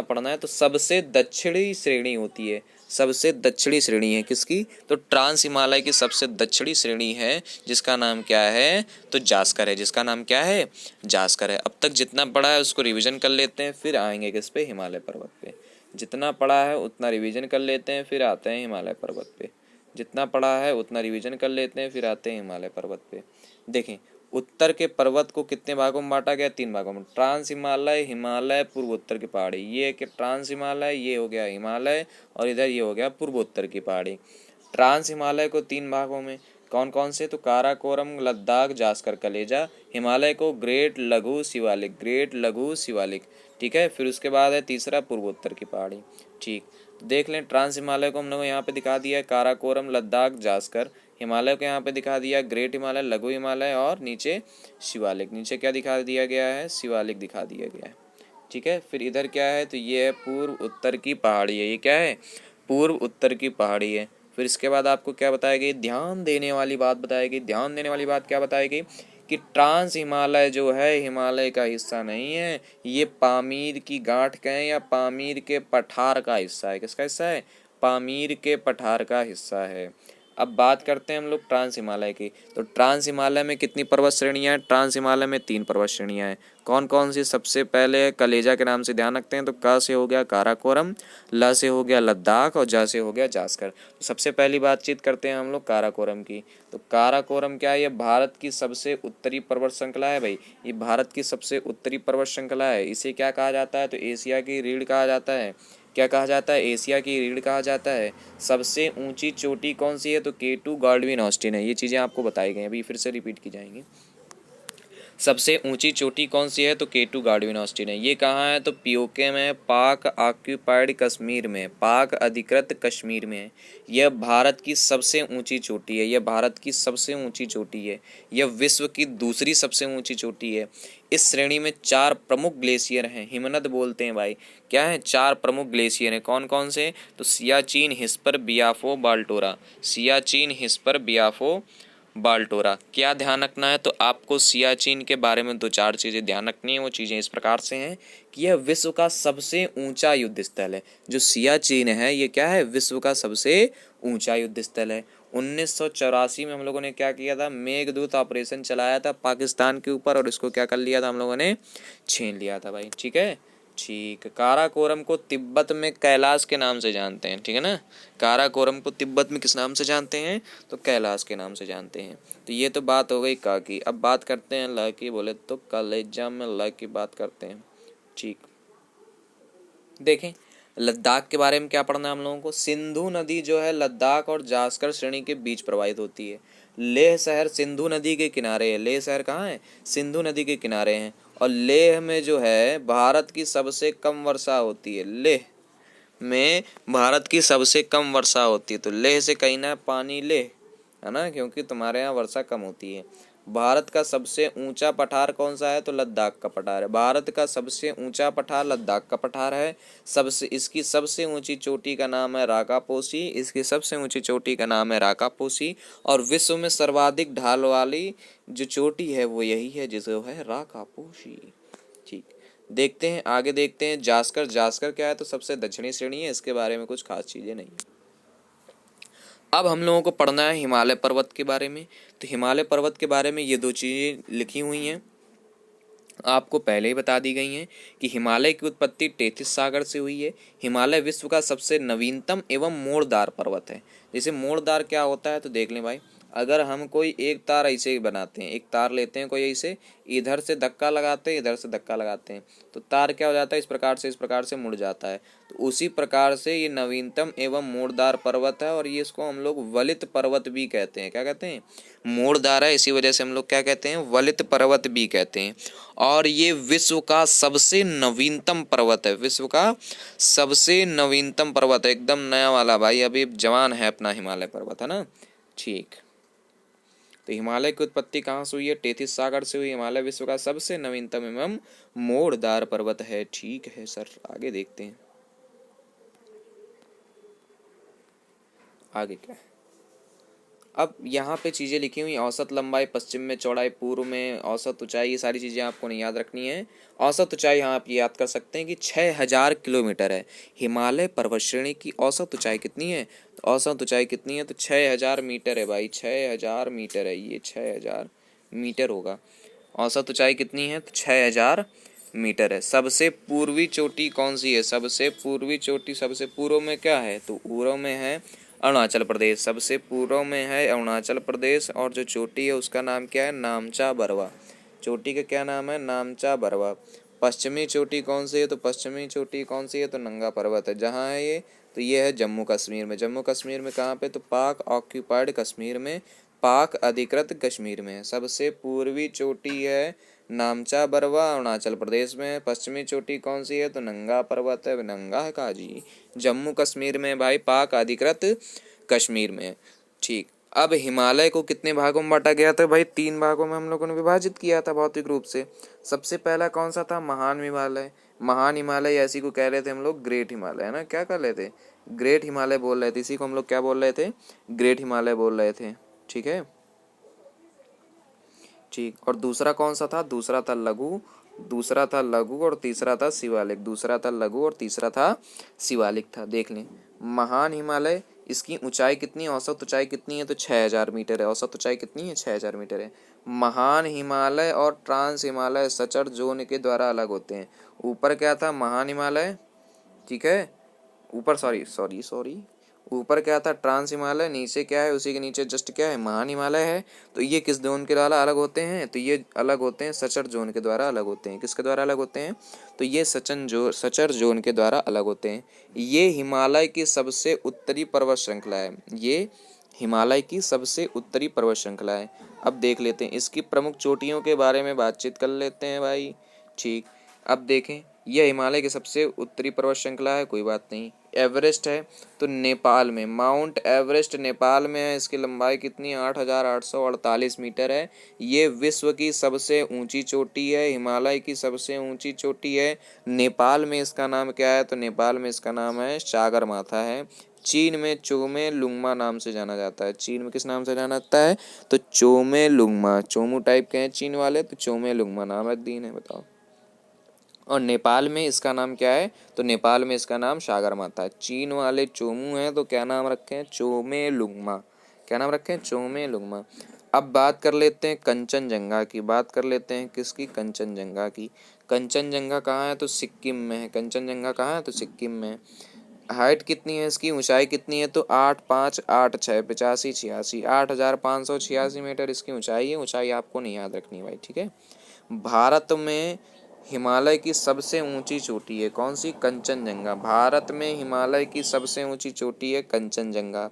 पढ़ना है तो सबसे दक्षिणी श्रेणी होती है। सबसे दक्षिणी श्रेणी है किसकी? तो ट्रांस हिमालय की सबसे दक्षिणी श्रेणी है, जिसका नाम क्या है? तो जास्कर है। जिसका नाम क्या है? जास्कर है। अब तक जितना पढ़ा है उसको रिवीजन कर लेते हैं, फिर आएंगे किस पे? हिमालय पर्वत पे। जितना पढ़ा है उतना रिवीजन कर लेते हैं, फिर आते हैं हिमालय पर्वत पे। जितना पढ़ा है उतना रिवीजन कर लेते हैं, फिर आते हैं हिमालय पर्वत पे। देखें, उत्तर के पर्वत को कितने भागों में बांटा गया? 3 भागों में। ट्रांस हिमालय, हिमालय, पूर्वोत्तर की पहाड़ी। ये कि ट्रांस हिमालय, ये हो गया हिमालय, और इधर ये हो गया पूर्वोत्तर की पहाड़ी। ट्रांस हिमालय को 3 भागों में कौन कौन से? तो काराकोरम, लद्दाख, जास्कर, कलेजा। हिमालय को ग्रेट, लघु, शिवालिक। ग्रेट, लघु, शिवालिक। ठीक है। फिर उसके बाद है तीसरा पूर्वोत्तर की पहाड़ी। ठीक, देख लें, ट्रांस हिमालय को हम लोग यहाँ पे दिखा दिया है काराकोरम, लद्दाख, जास्कर। हिमालय को यहाँ पे दिखा दिया ग्रेट हिमालय, लघु हिमालय, और नीचे शिवालिक। नीचे क्या दिखा दिया गया है? शिवालिक दिखा दिया गया है। ठीक है। फिर इधर क्या है? तो ये है पूर्व उत्तर की पहाड़ी है। ये क्या है? पूर्व उत्तर की पहाड़ी है। फिर इसके बाद आपको क्या बताया गई? ध्यान देने वाली बात बताई गई। ध्यान देने वाली बात क्या बताई गई? कि ट्रांस हिमालय जो है हिमालय का हिस्सा नहीं है, ये पामीर की गांठ का है या पामीर के पठार का हिस्सा है। किसका हिस्सा है? पामीर के पठार का हिस्सा है। अब बात करते हैं हम लोग ट्रांस हिमालय की। तो ट्रांस हिमालय में कितनी पर्वत श्रेणियाँ हैं? ट्रांस हिमालय में 3 पर्वत श्रेणियाँ हैं। कौन कौन सी? सबसे पहले कलेजा के नाम से ध्यान रखते हैं। तो क से हो गया काराकोरम, ल से हो गया लद्दाख, और जा से हो गया जास्कर। तो सबसे पहली बातचीत करते हैं हम लोग काराकोरम की। तो काराकोरम क्या है? ये भारत की सबसे उत्तरी पर्वत श्रृंखला है भाई। ये भारत की सबसे उत्तरी पर्वत श्रृंखला है। इसे क्या कहा जाता है? तो एशिया की रीढ़ कहा जाता है। क्या कहा जाता है? एशिया की रीढ़ कहा जाता है। सबसे ऊंची चोटी कौन सी है? तो K2 गॉल्डविन ऑस्टिन है। ये चीज़ें आपको बताई गई, अभी फिर से रिपीट की जाएंगी। सबसे ऊंची चोटी कौन सी है? तो K2 गॉल्डविन ऑस्टिन है। ये कहाँ है? तो पीओके में, पाक ऑक्यूपाइड कश्मीर में, पाक अधिकृत कश्मीर में है। यह भारत की सबसे ऊंची चोटी है। यह भारत की सबसे ऊंची चोटी है। यह विश्व की दूसरी सबसे ऊंची चोटी है। इस श्रेणी में 4 प्रमुख ग्लेशियर हैं। हिमनद बोलते हैं भाई। क्या है? 4 प्रमुख ग्लेशियर हैं। कौन कौन से? तो सियाचिन, हिस्पर, बियाफो, बाल्टोरा। सियाचिन, हिस्पर, बियाफो, बाल्टोरा। क्या ध्यान रखना है? तो आपको सियाचिन के बारे में 2-4 चीज़ें ध्यान रखनी है। वो चीज़ें इस प्रकार से हैं कि यह विश्व का सबसे ऊंचा युद्ध स्थल है। जो सियाचिन है ये क्या है? विश्व का सबसे ऊंचा युद्ध स्थल है। 1984 में हम लोगों ने क्या किया था? मेघदूत ऑपरेशन चलाया था पाकिस्तान के ऊपर, और इसको क्या कर लिया था? हम लोगों ने छीन लिया था भाई। ठीक है। ठीक, काराकोरम को तिब्बत में कैलाश के नाम से जानते हैं। ठीक है ना। काराकोरम को तिब्बत में किस नाम से जानते हैं? तो कैलाश के नाम से जानते हैं। तो ये तो बात हो गई का की। अब बात करते हैं ल की। बोले तो कलेजा में ल की बात करते हैं। ठीक, देखें, लद्दाख के बारे में क्या पढ़ना है हम लोगों को? सिंधु नदी जो है लद्दाख और जास्कर श्रेणी के बीच प्रवाहित होती है। लेह शहर सिंधु नदी के किनारे है। लेह शहर कहाँ है? सिंधु नदी के किनारे हैं। और लेह में जो है भारत की सबसे कम वर्षा होती है। लेह में भारत की सबसे कम वर्षा होती है। तो लेह से कहीं ना पानी ले, है ना, क्योंकि तुम्हारे यहाँ वर्षा कम होती है। भारत का सबसे ऊंचा पठार कौन सा है? तो लद्दाख का पठार है। भारत का सबसे ऊंचा पठार लद्दाख का पठार है। इसकी सबसे ऊंची चोटी का नाम है राकापोसी। इसकी सबसे ऊंची चोटी का नाम है राकापोसी। और विश्व में सर्वाधिक ढाल वाली जो चोटी है वो यही है, जिसको है राकापोसी। ठीक, देखते हैं आगे। देखते हैं जास्कर। जास्कर क्या है? तो सबसे दक्षिणी श्रेणी है। इसके बारे में कुछ खास चीज़ें नहीं। अब हम लोगों को पढ़ना है हिमालय पर्वत के बारे में। तो हिमालय पर्वत के बारे में ये 2 चीज़ें लिखी हुई हैं, आपको पहले ही बता दी गई हैं कि हिमालय की उत्पत्ति टेथिस सागर से हुई है। हिमालय विश्व का सबसे नवीनतम एवं मोड़दार पर्वत है। जैसे मोड़दार क्या होता है? तो देख लें भाई, अगर हम कोई एक तार ऐसे ही बनाते हैं, एक तार लेते हैं कोई ऐसे, इधर से धक्का लगाते हैं, इधर से धक्का लगाते हैं, तो तार क्या हो जाता है, इस प्रकार से मुड़ जाता है। तो उसी प्रकार से ये नवीनतम एवं मोड़दार पर्वत है, और ये इसको हम लोग वलित पर्वत भी कहते हैं। क्या कहते हैं? मोड़दार है, इसी वजह से हम लोग क्या कहते हैं, वलित पर्वत भी कहते हैं। और ये विश्व का सबसे नवीनतम पर्वत है, विश्व का सबसे नवीनतम पर्वत है, एकदम नया वाला भाई, अभी जवान है अपना हिमालय पर्वत, है ना। ठीक, तो हिमालय की उत्पत्ति कहाँ से हुई है? टेथिस सागर से हुई। हिमालय विश्व का सबसे नवीनतम एवं मोड़दार पर्वत है। ठीक है सर, आगे देखते हैं आगे क्या है। अब यहाँ पे चीज़ें लिखी हुई, औसत लंबाई, पश्चिम में चौड़ाई, पूर्व में औसत ऊंचाई, ये सारी चीज़ें आपको नहीं याद रखनी है। औसत ऊंचाई यहाँ आप ये याद कर सकते हैं कि 6000 किलोमीटर है। हिमालय पर्वत श्रेणी की औसत ऊंचाई कितनी है? तो औसत ऊंचाई कितनी है? तो 6000 मीटर है भाई, 6000 मीटर है, ये 6000 मीटर होगा। औसत ऊंचाई कितनी है? तो 6000 मीटर है। सबसे पूर्वी चोटी कौन सी है? सबसे पूर्वी चोटी, सबसे पूर्व में क्या है? तो पूर्व में है अरुणाचल प्रदेश, सबसे पूर्व में है अरुणाचल प्रदेश। और जो चोटी है उसका नाम क्या है? नामचा बरवा। चोटी का क्या नाम है? नामचा बरवा। पश्चिमी चोटी कौन सी है? तो पश्चिमी चोटी कौन सी है? तो नंगा पर्वत है। जहाँ है ये? तो ये है जम्मू कश्मीर में। जम्मू कश्मीर में कहाँ पे? तो पाक ऑक्यूपाइड कश्मीर में, पाक अधिकृत कश्मीर में। सबसे पूर्वी चोटी है नामचा बरवा, अरुणाचल प्रदेश में। पश्चिमी चोटी कौन सी है? तो नंगा पर्वत है। नंगा है कहा जी? जम्मू कश्मीर में भाई, पाक अधिकृत कश्मीर में। ठीक, अब हिमालय को कितने भागों में बांटा गया था भाई? 3 भागों में हम लोगों ने विभाजित किया था भौतिक रूप से। सबसे पहला कौन सा था? महान हिमालय। महान हिमालय, ऐसी को कह रहे थे हम लोग ग्रेट हिमालय, है ना। क्या कर रहे थे? ग्रेट हिमालय बोल रहे थे, इसी को हम लोग क्या बोल रहे थे? ग्रेट हिमालय बोल रहे थे। ठीक है, ठीक। और दूसरा कौन सा था? दूसरा था लघु, दूसरा था लघु और तीसरा था शिवालिक। दूसरा था लघु और तीसरा था शिवालिक था। देख लें, महान हिमालय, इसकी ऊंचाई कितनी है? औसत ऊंचाई कितनी है? तो 6000 मीटर है। औसत ऊंचाई कितनी है? 6000 मीटर है। महान हिमालय और ट्रांस हिमालय सचर जोन के द्वारा अलग होते हैं। ऊपर क्या था? महान हिमालय, ठीक है, ऊपर सॉरी सॉरी सॉरी ऊपर क्या था? ट्रांस हिमालय। नीचे क्या है? उसी के नीचे जस्ट क्या है? महान हिमालय है। तो ये किस जोन के द्वारा अलग होते हैं? तो ये अलग होते हैं सचर जोन के द्वारा अलग होते हैं। किसके द्वारा अलग होते हैं? तो ये सचर जोन के द्वारा अलग होते हैं। ये हिमालय की सबसे उत्तरी पर्वत श्रृंखला है। ये हिमालय की सबसे उत्तरी पर्वत श्रृंखला है। अब देख लेते हैं इसकी प्रमुख चोटियों के बारे में, बातचीत कर लेते हैं भाई। ठीक, अब देखें, यह हिमालय की सबसे उत्तरी पर्वत श्रृंखला है, कोई बात नहीं। एवरेस्ट है तो नेपाल में, माउंट एवरेस्ट नेपाल में है। इसकी लंबाई कितनी? 8848 मीटर है। ये विश्व की सबसे ऊंची चोटी है, हिमालय की सबसे ऊंची चोटी है। नेपाल में इसका नाम क्या है? तो नेपाल में इसका नाम है सागरमाथा है। चीन में चोमे लुंगमा नाम से जाना जाता है। चीन में किस नाम से जाना जाता है? तो चोमे लुंगमा। चोमू टाइप के हैं चीन वाले, तो चोमे लुंगमा नाम है, दीन है, बताओ। और नेपाल में इसका नाम क्या है? तो नेपाल में इसका नाम सागरमाथा है। चीन वाले चोमू हैं तो क्या नाम रखे हैं? चोमे लुंगमा। क्या नाम रखे हैं? चोमे लुंगमा। अब बात कर लेते हैं कंचनजंगा की। बात कर लेते हैं किसकी? कंचनजंगा की। कंचनजंगा कहाँ है? तो सिक्किम में है। कंचनजंगा कहाँ है? तो सिक्किम में। हाइट कितनी है इसकी? ऊंचाई कितनी है? तो 8586 85 86 8586 मीटर इसकी ऊंचाई है। ऊंचाई आपको नहीं याद रखनी भाई, ठीक है। भारत में हिमालय की सबसे ऊंची चोटी है कौन सी? कंचनजंगा। भारत में हिमालय की सबसे ऊंची चोटी है कंचनजंगा।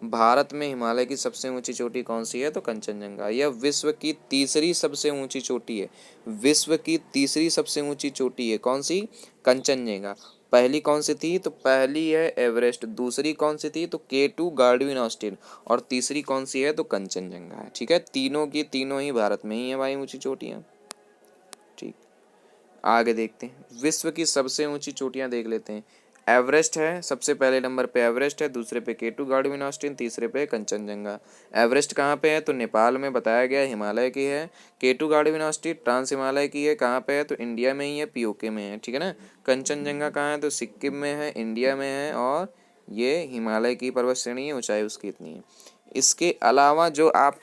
भारत में हिमालय की सबसे ऊंची चोटी कौन सी है? तो कंचनजंगा। यह विश्व की तीसरी सबसे ऊंची चोटी है। विश्व की तीसरी सबसे ऊंची चोटी है कौन सी? कंचनजंगा। पहली कौन सी थी? तो पहली है एवरेस्ट। दूसरी कौन सी थी? तो K2 गार्डविन ऑस्टिन। और तीसरी कौन सी है? तो कंचनजंगा है। ठीक है, तीनों की तीनों ही भारत में ही है भाई ऊंची चोटियां। ठीक, आगे देखते हैं विश्व की सबसे ऊंची चोटियां देख लेते हैं। एवरेस्ट है, सबसे पहले नंबर पे एवरेस्ट है, दूसरे पे K2 गार्डविन ऑस्टिन, तीसरे पे कंचनजंगा। एवरेस्ट कहाँ पे है? तो नेपाल में बताया गया, हिमालय की है। K2 Godwin Austin trans Himalaya की है, कहाँ पे है? तो इंडिया में ही है, POK में है, ठीक है ना। कंचनजंगा कहाँ है? तो सिक्किम में है, इंडिया में है। और ये हिमालय की पर्वत श्रेणी है, ऊंचाई उसकी इतनी है। इसके अलावा जो आप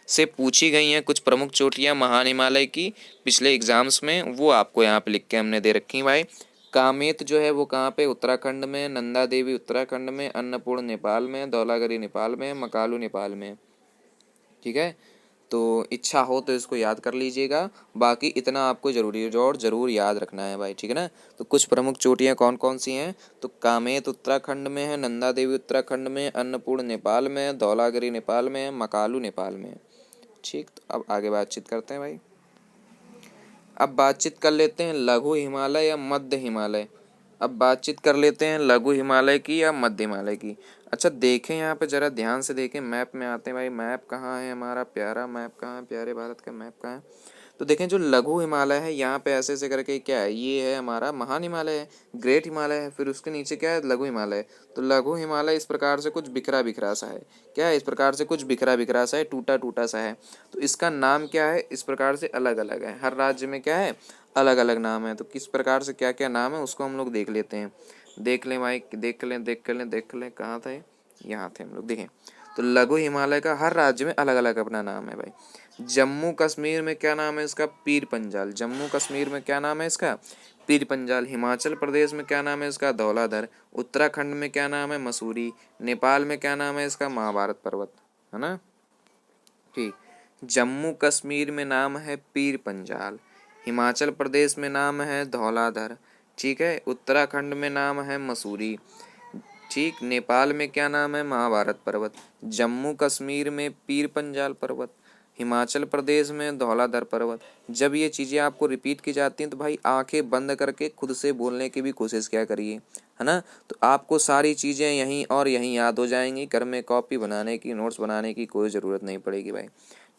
से पूछी गई हैं कुछ प्रमुख चोटियां महान हिमालय की पिछले एग्जाम्स में, वो आपको यहाँ पे लिख के हमने दे रखी भाई। कामेत जो है वो कहाँ पे? उत्तराखंड में। नंदा देवी उत्तराखंड में। अन्नपूर्ण नेपाल में। धौलागिरी नेपाल में। मकालू नेपाल में। ठीक है। तो इच्छा हो तो इसको याद कर लीजिएगा, बाकी इतना आपको जरूरी है और ज़रूर याद रखना है भाई, ठीक है ना। तो कुछ प्रमुख चोटियाँ कौन कौन सी हैं, तो कामेत उत्तराखंड में है, नंदा देवी उत्तराखंड में, अन्नपूर्ण नेपाल में है, धौलागिरी नेपाल में है, मकालू नेपाल में है। ठीक, तो अब आगे बातचीत करते हैं भाई। अब बातचीत कर लेते हैं लघु हिमालय या मध्य हिमालय। अब बातचीत कर लेते हैं लघु हिमालय की या मध्य हिमालय की। अच्छा देखें यहाँ पे ज़रा ध्यान से देखें, मैप में आते हैं भाई। मैप कहाँ है हमारा प्यारा मैप, कहाँ है प्यारे भारत का मैप कहाँ है। तो देखें जो लघु हिमालय है यहाँ पे ऐसे ऐसे करके क्या है, ये है हमारा महा हिमालय है, ग्रेट हिमालय है, फिर उसके नीचे क्या है, लघु हिमालय। तो लघु हिमालय इस प्रकार से कुछ बिखरा बिखरा सा है, क्या है, इस प्रकार से कुछ बिखरा बिखरा सा है, टूटा टूटा सा है। तो इसका नाम क्या है, इस प्रकार से अलग अलग है, हर राज्य में क्या है, अलग अलग नाम है। तो किस प्रकार से क्या क्या नाम है उसको हम लोग देख लेते हैं। देख लें भाई, देख लें कहाँ थे, यहाँ थे हम लोग, देखें। तो लघु हिमालय का हर राज्य में अलग अलग अपना नाम है भाई। जम्मू कश्मीर में क्या नाम है इसका, पीर पंजाल। जम्मू कश्मीर में क्या नाम है इसका, पीर पंजाल। हिमाचल प्रदेश में क्या नाम है इसका, धौलाधर। उत्तराखंड में क्या नाम है, मसूरी। नेपाल में क्या नाम है इसका, महाभारत पर्वत, है ना। ठीक, जम्मू कश्मीर में नाम है पीर पंजाल, हिमाचल प्रदेश में नाम है धौलाधर, ठीक है। उत्तराखंड में नाम है मसूरी, ठीक। नेपाल में क्या नाम है, महाभारत पर्वत। जम्मू कश्मीर में पीर पंजाल पर्वत, हिमाचल प्रदेश में धौलाधर पर्वत। जब ये चीज़ें आपको रिपीट की जाती हैं तो भाई आंखें बंद करके खुद से बोलने की भी कोशिश क्या करिए, है ना। तो आपको सारी चीज़ें यहीं और यहीं याद हो जाएंगी, घर में कॉपी बनाने की, नोट्स बनाने की कोई ज़रूरत नहीं पड़ेगी भाई,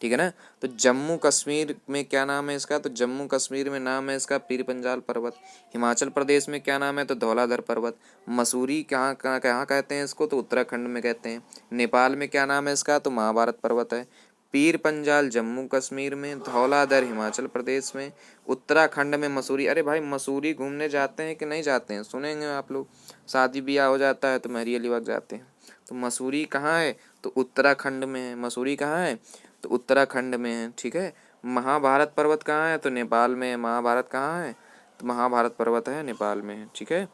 ठीक है ना। तो जम्मू कश्मीर में क्या नाम है इसका, तो जम्मू कश्मीर में नाम है इसका पीर पंजाल पर्वत। हिमाचल प्रदेश में क्या नाम है, तो धौलाधर पर्वत। मसूरी कहाँ कहाँ कहाँ कहते हैं इसको, तो उत्तराखंड में कहते हैं। नेपाल में क्या नाम है इसका, तो महाभारत पर्वत है। पीर पंजाल जम्मू कश्मीर में, धौलाधर हिमाचल प्रदेश में, उत्तराखंड में मसूरी। अरे भाई मसूरी घूमने जाते हैं कि नहीं जाते हैं, सुनेंगे आप लोग, शादी ब्याह हो जाता है तो महरी अलीबाग जाते हैं। तो मसूरी कहाँ है, तो उत्तराखंड में है। मसूरी कहाँ है, तो उत्तराखंड में है, ठीक है। महाभारत पर्वत कहाँ है, तो नेपाल में है। महाभारत कहाँ है, तो महाभारत पर्वत है नेपाल में है, ठीक है।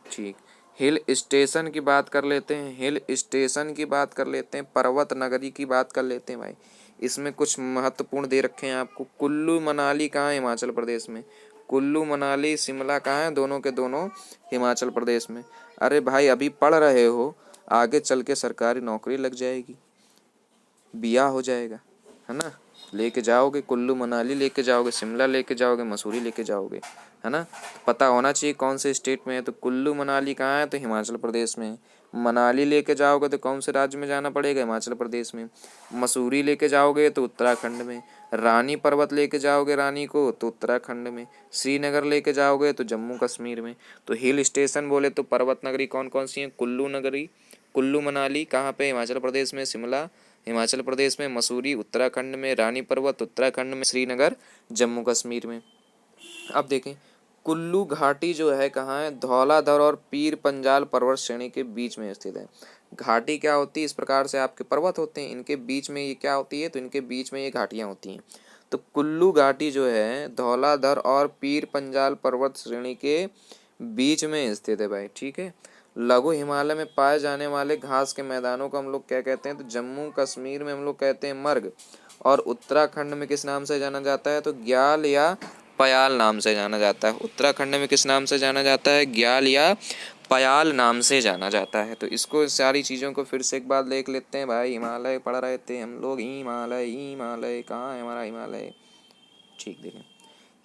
ठीक, हिल स्टेशन की बात कर लेते हैं, हिल स्टेशन की बात कर लेते हैं, पर्वत नगरी की बात कर लेते हैं भाई। इसमें कुछ महत्वपूर्ण दे रखे हैं आपको। कुल्लू मनाली कहाँ है, हिमाचल प्रदेश में। कुल्लू मनाली शिमला कहाँ है, दोनों के दोनों हिमाचल प्रदेश में। अरे भाई अभी पढ़ रहे हो, आगे चल के सरकारी नौकरी लग जाएगी, बिया हो जाएगा, है ना। लेके जाओगे कुल्लू मनाली, लेके जाओगे शिमला, लेके जाओगे मसूरी, लेके जाओगे, है ना। पता होना चाहिए कौन से स्टेट में है। तो कुल्लू मनाली कहाँ है, तो हिमाचल प्रदेश में है। मनाली लेके जाओगे तो कौन से राज्य में जाना पड़ेगा, हिमाचल प्रदेश में। मसूरी लेके जाओगे तो उत्तराखंड में। रानी पर्वत लेके जाओगे रानी को तो उत्तराखंड में। श्रीनगर लेके जाओगे तो जम्मू कश्मीर में। तो हिल स्टेशन बोले तो पर्वत नगरी कौन कौन सी हैं, कुल्लू नगरी, कुल्लू मनाली कहाँ पे, हिमाचल प्रदेश में। शिमला हिमाचल प्रदेश में। मसूरी उत्तराखंड में। रानी पर्वत उत्तराखंड में। श्रीनगर जम्मू कश्मीर में। अब देखें कुल्लू घाटी जो है कहाँ है, धौलाधर और पीर पंजाल पर्वत श्रेणी के बीच में स्थित है। घाटी क्या होती है, इस प्रकार से आपके पर्वत होते हैं, इनके बीच में ये क्या होती है, तो इनके बीच में ये घाटियाँ होती हैं। तो कुल्लू घाटी जो है धौलाधर और पीर पंजाल पर्वत श्रेणी के बीच में स्थित है भाई, ठीक है। लघु हिमालय में पाए जाने वाले घास के मैदानों को हम लोग क्या कहते हैं, तो जम्मू कश्मीर में हम लोग कहते हैं मर्ग, और उत्तराखंड में किस नाम से जाना जाता है, तो ग्याल या पयाल नाम से जाना जाता है। उत्तराखंड में किस नाम से जाना जाता है, ग्याल या पयाल नाम से जाना जाता है। तो इसको सारी चीज़ों को फिर से एक बार देख लेते हैं भाई। हिमालय पढ़ रहे थे हम लोग, हिमालय हिमालय कहाँ है हमारा हिमालय, ठीक। देखें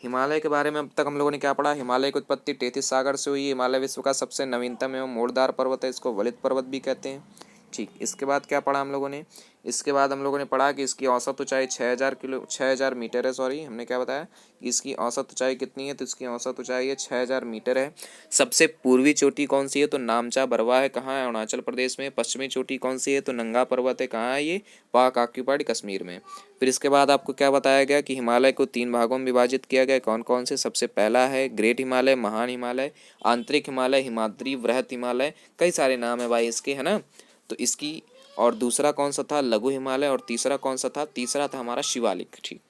हिमालय के बारे में अब तक हम लोगों ने क्या पढ़ा, हिमालय की उत्पत्ति टेथिस सागर से हुई। हिमालय विश्व का सबसे नवीनतम एवं मोड़दार पर्वत है, इसको वलित पर्वत भी कहते हैं, ठीक। इसके बाद क्या पढ़ा हम लोगों ने, इसके बाद हम लोगों ने पढ़ा कि इसकी औसत ऊंचाई 6000 मीटर है। सॉरी, हमने क्या बताया कि इसकी औसत ऊंचाई कितनी है, तो इसकी औसत ऊंचाई है 6000 मीटर है। सबसे पूर्वी चोटी कौन सी है, तो नामचा बरवा है, कहाँ है, अरुणाचल प्रदेश में। पश्चिमी चोटी कौन सी है, तो नंगा पर्वत है, कहाँ है ये, पाक ऑक्यूपाइड कश्मीर में। फिर इसके बाद आपको क्या बताया गया कि हिमालय को 3 भागों में विभाजित किया गया, कौन कौन से। सबसे पहला है ग्रेट हिमालय, महान हिमालय, आंतरिक हिमालय, हिमाद्री, वृहत हिमालय, कई सारे नाम है भाई इसके, है ना। तो इसकी, और दूसरा कौन सा था, लघु हिमालय, और तीसरा कौन सा था, तीसरा था हमारा शिवालिक, ठीक।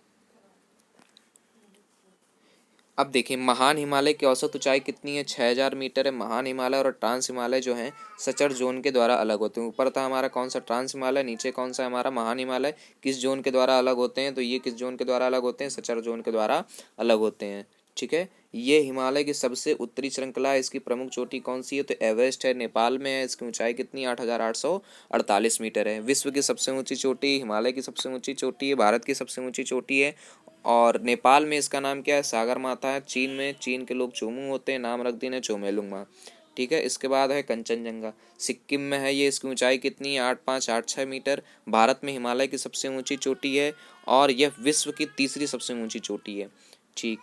अब देखिए महान हिमालय की औसत ऊंचाई कितनी है, 6000 मीटर है। महान हिमालय और ट्रांस हिमालय जो है सचर जोन के द्वारा अलग होते हैं। ऊपर था हमारा कौन सा, ट्रांस हिमालय, नीचे कौन सा हमारा महान हिमालय। किस जोन के द्वारा अलग होते हैं, तो ये किस जोन के द्वारा अलग होते हैं, सचर जोन के द्वारा अलग होते हैं। ठीक है, ये हिमालय की सबसे उत्तरी श्रृंखला है। इसकी प्रमुख चोटी कौन सी है, तो एवरेस्ट है, नेपाल में है। इसकी ऊंचाई कितनी है, 8848 मीटर है। विश्व की सबसे ऊंची चोटी, हिमालय की सबसे ऊंची चोटी है, भारत की सबसे ऊंची चोटी है। और नेपाल में इसका नाम क्या है, सागर माता है। चीन में, चीन के लोग चोमू होते हैं, नाम रख देना चोमेलुंगमा। ठीक है, इसके बाद है कंचनजंगा, सिक्किम में है ये। इसकी ऊंचाई कितनी है, 8586 मीटर। भारत में हिमालय की सबसे ऊंची चोटी है और यह विश्व की तीसरी सबसे ऊंची चोटी है। ठीक,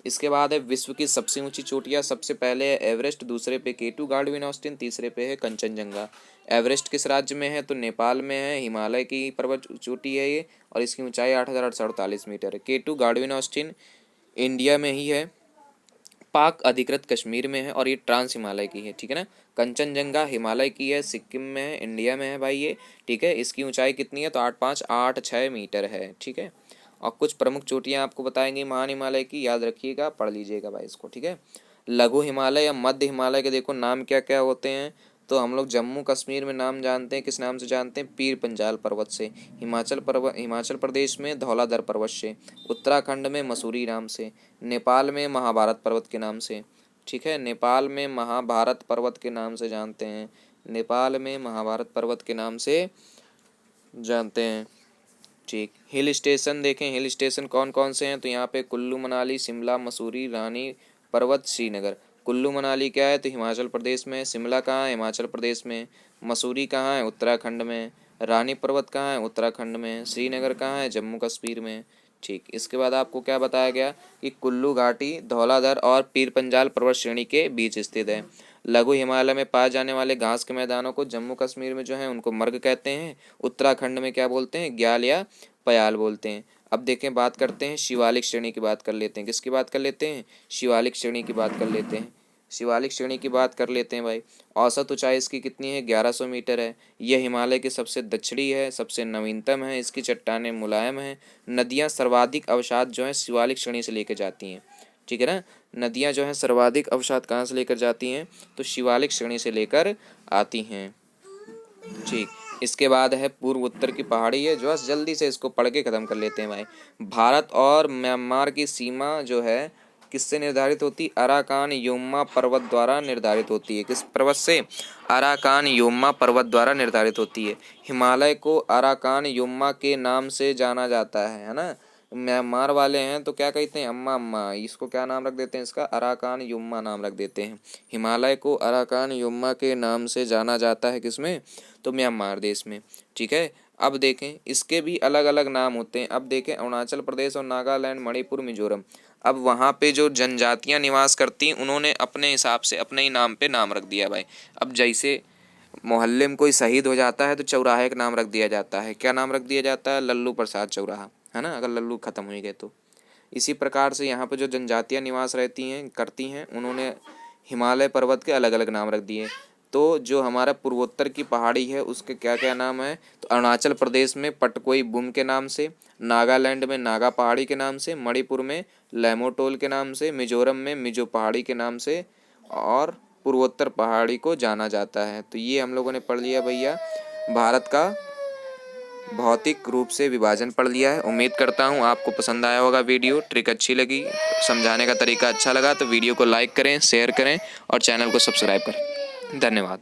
इसके बाद है विश्व की सबसे ऊंची चोटियाँ। सबसे पहले है एवरेस्ट, दूसरे पे K2 गार्डविन ऑस्टिन, तीसरे पे है कंचनजंगा। एवरेस्ट किस राज्य में है, तो नेपाल में है। हिमालय की पर्वत चोटी है ये और इसकी ऊंचाई 8848 मीटर है। K2 गार्डविन ऑस्टिन इंडिया में ही है, पाक अधिकृत कश्मीर में है और ये ट्रांस हिमालय की है। ठीक है ना, कंचनजंगा हिमालय की है, सिक्किम में है, इंडिया में है भाई ये। ठीक है, इसकी ऊंचाई कितनी है, तो 8586 मीटर है। ठीक है, और कुछ प्रमुख चोटियां आपको बताएंगे महान हिमालय की, याद रखिएगा, पढ़ लीजिएगा भाई इसको। ठीक है, लघु हिमालय या मध्य हिमालय के देखो नाम क्या क्या होते हैं, तो हम लोग जम्मू कश्मीर में नाम जानते हैं, किस नाम से जानते हैं, पीर पंजाल पर्वत से। हिमाचल प्रदेश में धौलाधर पर्वत से। उत्तराखंड में मसूरी नाम से। नेपाल में महाभारत पर्वत के नाम से। ठीक है, नेपाल में महाभारत पर्वत के नाम से जानते हैं। नेपाल में महाभारत पर्वत के नाम से जानते हैं। ठीक, हिल स्टेशन देखें, हिल स्टेशन कौन कौन से हैं, तो यहाँ पे कुल्लू मनाली, शिमला, मसूरी, रानी पर्वत, श्रीनगर। कुल्लू मनाली क्या है, तो हिमाचल प्रदेश में। शिमला कहाँ है, हिमाचल प्रदेश में। मसूरी कहाँ है, उत्तराखंड में। रानी पर्वत कहाँ है, उत्तराखंड में। श्रीनगर कहाँ है, जम्मू कश्मीर में। ठीक, इसके बाद आपको क्या बताया गया कि कुल्लू घाटी धौलाधर और पीर पंजाल पर्वत श्रेणी के बीच स्थित है। लघु हिमालय में पाए जाने वाले घास के मैदानों को जम्मू कश्मीर में जो है उनको मर्ग कहते हैं। उत्तराखंड में क्या बोलते हैं, ग्याल या पयाल बोलते हैं। अब देखें, बात करते हैं शिवालिक श्रेणी की, बात कर लेते हैं। किसकी बात कर लेते हैं, शिवालिक श्रेणी की बात कर लेते हैं। शिवालिक श्रेणी की बात कर लेते हैं भाई। औसत ऊंचाई इसकी कितनी है, 1100 मीटर है। यह हिमालय की सबसे दक्षिणी है, सबसे नवीनतम है। इसकी चट्टानें मुलायम हैं। नदियाँ सर्वाधिक अवसाद जो है शिवालिक श्रेणी से लेकर जाती हैं। ठीक है ना, नदियाँ जो हैं सर्वाधिक अवसाद कहाँ से लेकर जाती हैं, तो शिवालिक श्रेणी से लेकर आती हैं। ठीक, इसके बाद है पूर्व उत्तर की पहाड़ी है, जो जल्दी से इसको पढ़ के ख़त्म कर लेते हैं भाई। भारत और म्यांमार की सीमा जो है किससे निर्धारित होती है, अराकान योमा पर्वत द्वारा निर्धारित होती है। किस पर्वत से, अराकान योमा पर्वत द्वारा निर्धारित होती है। हिमालय को अराकान योमा के नाम से जाना जाता है ना। म्यांमार वाले हैं तो क्या कहते हैं, अम्मा अम्मा, इसको क्या नाम रख देते हैं, इसका अराकान योमा नाम रख देते हैं। हिमालय को अराकान योमा के नाम से जाना जाता है, किसमें, तो म्यांमार देश में। ठीक है, अब देखें इसके भी अलग अलग नाम होते हैं। अब देखें अरुणाचल प्रदेश और नागालैंड, मणिपुर, मिजोरम। अब वहाँ पे जो जनजातियाँ निवास करती हैं उन्होंने अपने हिसाब से अपने ही नाम पे नाम रख दिया भाई। अब जैसे मोहल्ले में कोई शहीद हो जाता है तो चौराहे का नाम रख दिया जाता है। क्या नाम रख दिया जाता है, लल्लू प्रसाद चौराहा, है ना, अगर लल्लू खत्म हो गए तो। इसी प्रकार से यहाँ पे जो जनजातियाँ निवास रहती हैं करती हैं उन्होंने हिमालय पर्वत के अलग अलग नाम रख दिए। तो जो हमारा पूर्वोत्तर की पहाड़ी है उसके क्या क्या नाम है, तो अरुणाचल प्रदेश में पटकोई बुम के नाम से, नागालैंड में नागा पहाड़ी के नाम से, मणिपुर में लैमोटोल के नाम से, मिजोरम में मिजो पहाड़ी के नाम से और पूर्वोत्तर पहाड़ी को जाना जाता है। तो ये हम लोगों ने पढ़ लिया भैया, भारत का भौतिक रूप से विभाजन पढ़ लिया है। उम्मीद करता हूँ आपको पसंद आया होगा वीडियो, ट्रिक अच्छी लगी, समझाने का तरीका अच्छा लगा तो वीडियो को लाइक करें, शेयर करें और चैनल को सब्सक्राइब करें। धन्यवाद।